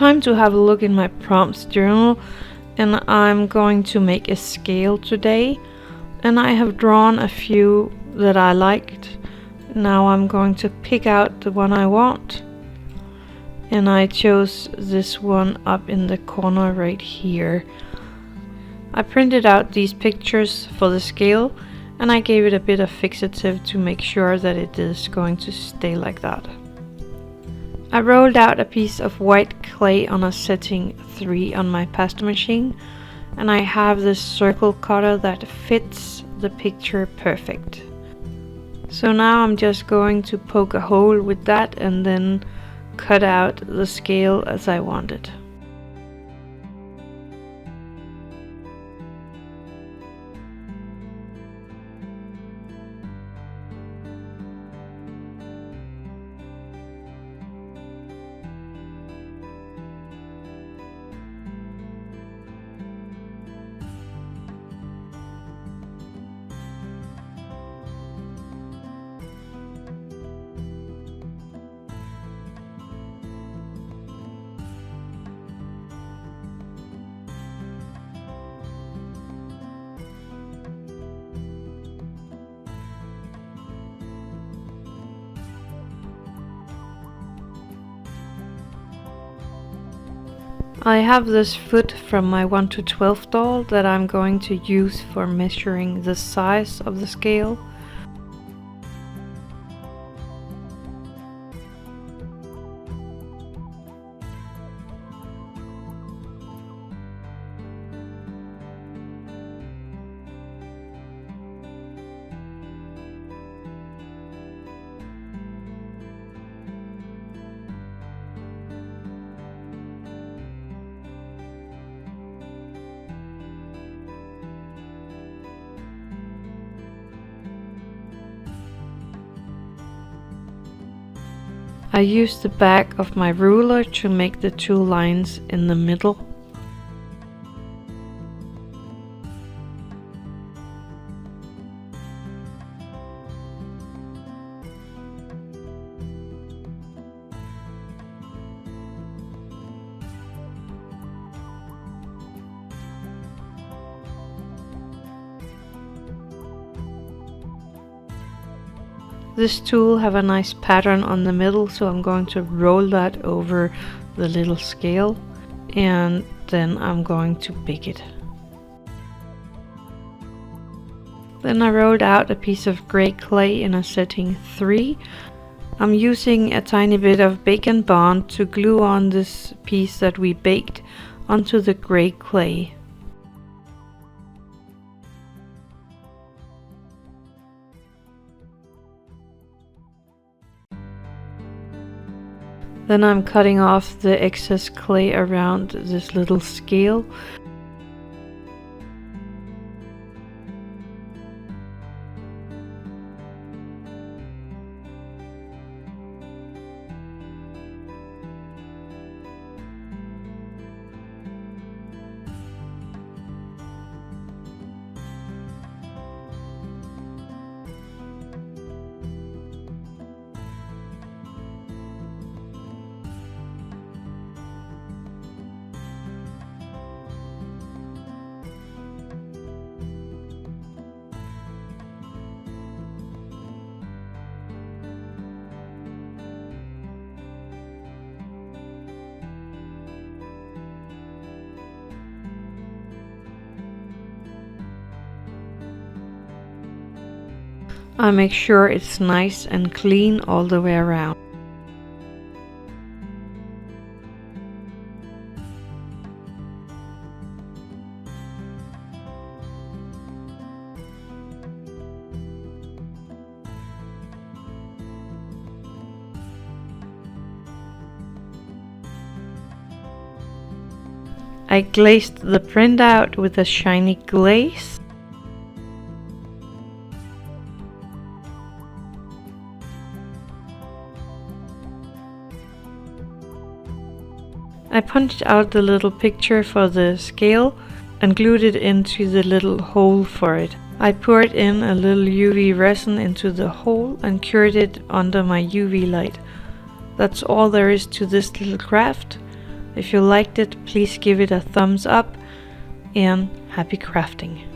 time to have a look in my prompts journal, and I'm going to make a scale today, and I have drawn a few that I liked. Now I'm going to pick out the one I want, and I chose this one up in the corner right here. I printed out these pictures for the scale, and I gave it a bit of fixative to make sure that it is going to stay like that. I rolled out a piece of white clay on a setting 3 on my pasta machine, and I have this circle cutter that fits the picture perfect. So now I'm just going to poke a hole with that and then cut out the scale as I want it. I have this foot from my 1 to 12 doll that I'm going to use for measuring the size of the scale. I used the back of my ruler to make the 2 lines in the middle. This tool have a nice pattern on the middle, so I'm going to roll that over the little scale, and then I'm going to bake it. Then I rolled out a piece of gray clay in a setting 3. I'm using a tiny bit of bacon bond to glue on this piece that we baked onto the gray clay. Then I'm cutting off the excess clay around this little scale. I make sure it's nice and clean all the way around. I glazed the printout with a shiny glaze. I punched out the little picture for the scale and glued it into the little hole for it. I poured in a little UV resin into the hole and cured it under my UV light. That's all there is to this little craft. If you liked it, please give it a thumbs up, and happy crafting!